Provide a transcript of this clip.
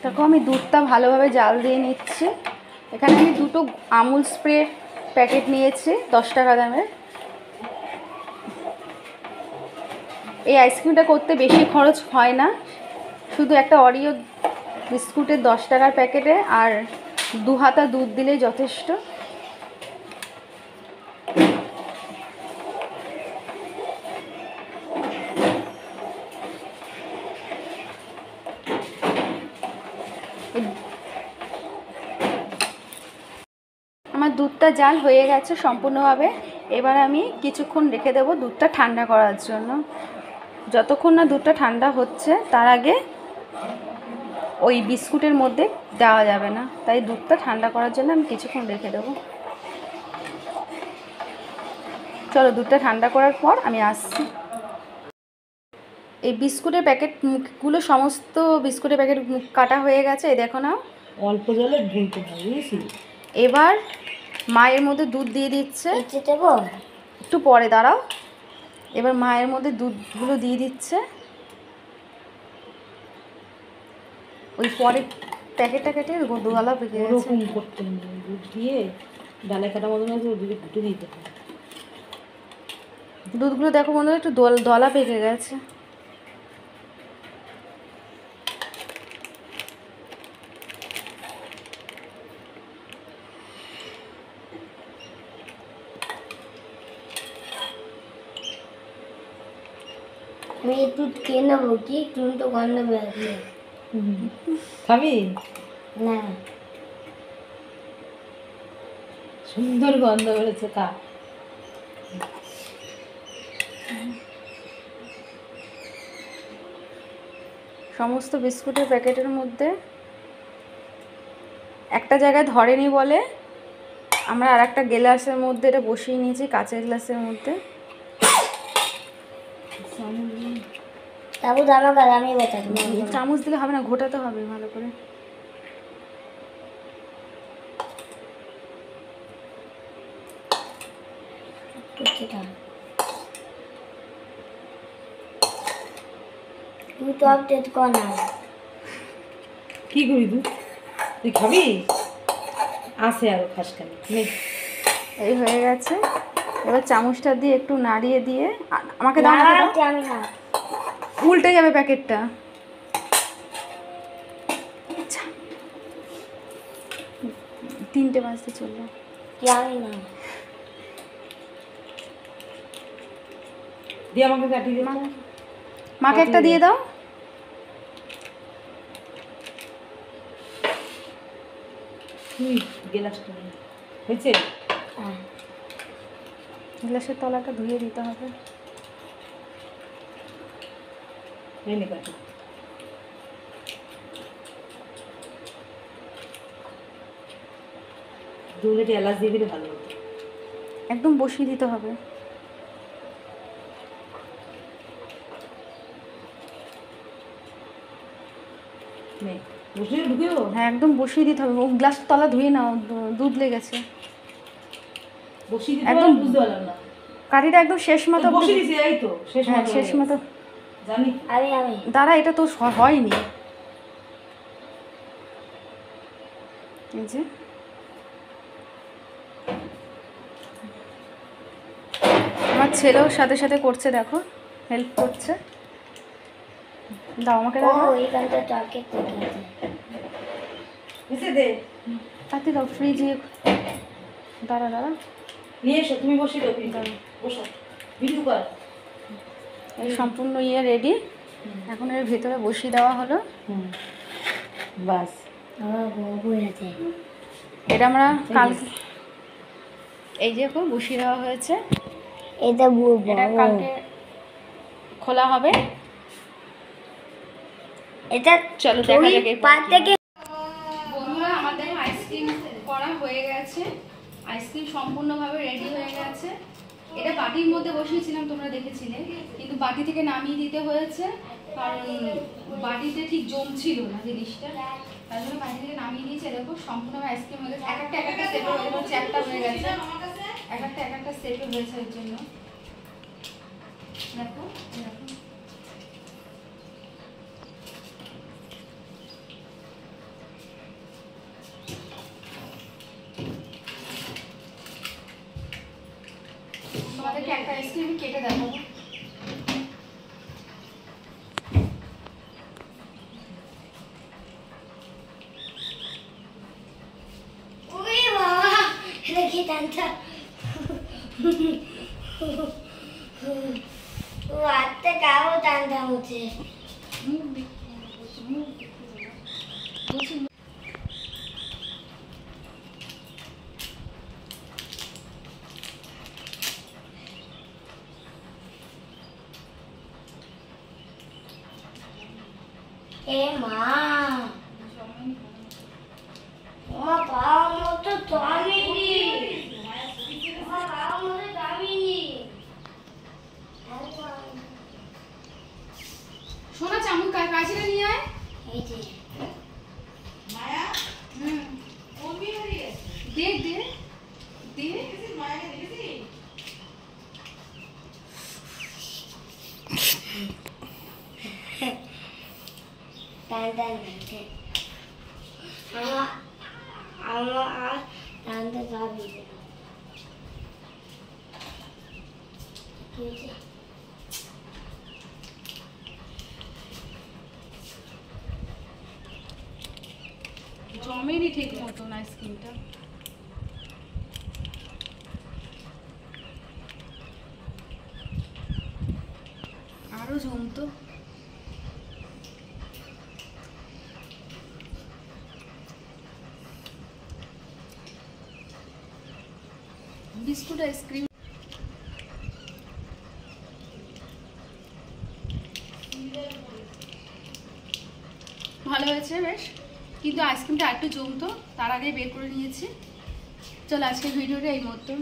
দেখো আমি দুধটা ভালোভাবে জাল দিয়ে নিচ্ছি। এখানে আমি দুটো আমুল স্প্রে প্যাকেট নিয়েছি 10 টাকা দামের। এই আইসক্রিমটা করতে বেশি খরচ হয় না, শুধু একটা অরিও বিস্কুটের 10 টাকার প্যাকেটে আর 2 হাতা দুধ দিলেই যথেষ্ট। আমার দুধটা জাল হয়ে গেছে সম্পূর্ণভাবে। এবার আমি কিছুক্ষণ রেখে দেবো দুধটা ঠান্ডা করার জন্য। যতক্ষণ না দুধটা ঠান্ডা হচ্ছে তার আগে ওই বিস্কুটের মধ্যে দেওয়া যাবে না, তাই দুধটা ঠান্ডা করার জন্য আমি কিছুক্ষণ রেখে দেবো। চলো দুধটা ঠান্ডা করার পর আমি আসছি। এই বিস্কুটের প্যাকেট মুখগুলো সমস্ত বিস্কুটের প্যাকেট মুখ কাটা হয়ে গেছে, এই দেখো না। অল্প জলে ধুইতে হবে, বুঝেছি। এবার মায়ের মধ্যে দুধ দিয়ে দিচ্ছে, একটু পরে দাঁড়াও। এবার মায়ের মধ্যে দুধগুলো দিয়ে দিচ্ছে। ওই পরে প্যাকেটটা কেটে দোলা পেকে গেছে। ওরকম করতে হবে, দুধ দিয়ে ডালে কাটা মতন আছে, দুধে ঘুটে দিতে হবে। দুধগুলো দেখো বন্ধুরা একটু দলা পেকে গেছে। আমি একটু খেয়ে নেবো, কি তুমি তো গন্ধ বেরোবে। খাবি না, সুন্দর গন্ধ বেরোচ্ছে, খা। সমস্ত বিস্কুটের প্যাকেটের মধ্যে একটা জায়গায় ধরেনি বলে আমরা আর একটা গ্লাসের মধ্যে এটা বসিয়ে নিয়েছি, কাঁচের গ্লাসের মধ্যে। তাবু দামা কাল আমি বাঁচাবো। চামচ দিলে হবে না, ঘোটাতে হবে ভালো করে। তুই তো আপডেট কর না। কি করি তুই খাবি? আছে আরো খাস কেন? এই হয়ে গেছে। এবার চামচটা দিয়ে একটু নাড়িয়ে দিয়ে আমাকে দাও, আমি না, উল্টে যাবে প্যাকেটটা। 3টে বাজতে চললো। আমি না, দিয়ে আমাকে কাটি দিয়ে মাকে একটা দিয়ে দাও। গ্লাসটা হয়েছে, গ্লাসের তলাটা ধুয়ে দিতে হবে। কাটি দুধে এলাচ দিয়ে দিলে ভালো হতো। একদম বসিয়ে দিতে হবে। হ্যাঁ একদম বসিয়ে দিতে হবে। ও গ্লাসের তলা ধুয়ে নাও, দুধ লেগেছে। একদম বুঝতে পারলাম না, কাঠিটা একদম শেষ মতো বসিয়ে দিছি। এই তো শেষ মতো জানি। আমি দাঁড়া, এটা তো হয়নি। এই যে আমার ছেলেও সাথে সাথে করছে, দেখো হেল্প করছে। দাও আমাকে, দাও এইখানটা টাকে তাতে দাও, ফ্রিজে। দাঁড়া দাঁড়া, নিয়ে এসো, তুমি বসিয়ে দাও। বসো, ভিডিও কর। এই সম্পূর্ণ রেডি। এখন এর ভেতরে বসিয়ে দেওয়া হলো। বাস, এটা আমরা কাল এই যে বসিয়ে দেওয়া হয়েছে। এটা কালকে খোলা হবে। এটা চলো দেখা যাক। থেকে বন্ধুরা আমাদের আইসক্রিম করা হয়ে গেছে, আইসক্রিম সম্পূর্ণভাবে রেডি হয়ে গেছে। এটা বাটির মধ্যে বসিয়েছিলাম, তোমরা দেখেছিলে, কিন্তু বাটি থেকে নামিয়ে দিতে হয়েছে, কারণ বাটিতে ঠিক জমছিল না জিনিসটা, তার জন্য বাটি থেকে নামিয়ে দিয়েছে। দেখো সম্পূর্ণভাবে আইসক্রিম হয়ে গেছে। এক একটা সেপে হয়ে গেছে, চ্যাপটা হয়ে গেছে, এক একটা সেপে হয়েছে। এর জন্য দেখো এরকম তোমাকে একটা আইসক্রিম কেটে দেখাবো। ওরে বাবা, এটা কি টানটা? ও আত্মা কাও টানটা হচ্ছে। মুখ দেখতে মুখ বলছি এ মা, মা পাওয়ার মতো দামিনি, মা পাওয়ার মতো দামিনি। সোনা চামচ কাজিটা নিয়ে আয়। এই যে হুম দে দে দে। টানটা নাচে। আমার টানটা যাবি না। কি হয়েছে? জমেনি ঠিক মতন আইসক্রিমটা। আরো জমতো। বিস্কুট আইসক্রিম ভালো হয়েছে বেশ, কিন্তু আইসক্রিমটা একটু জমতো, তার আগে বের করে নিয়েছি। চলো আজকের ভিডিওটা এই মতো।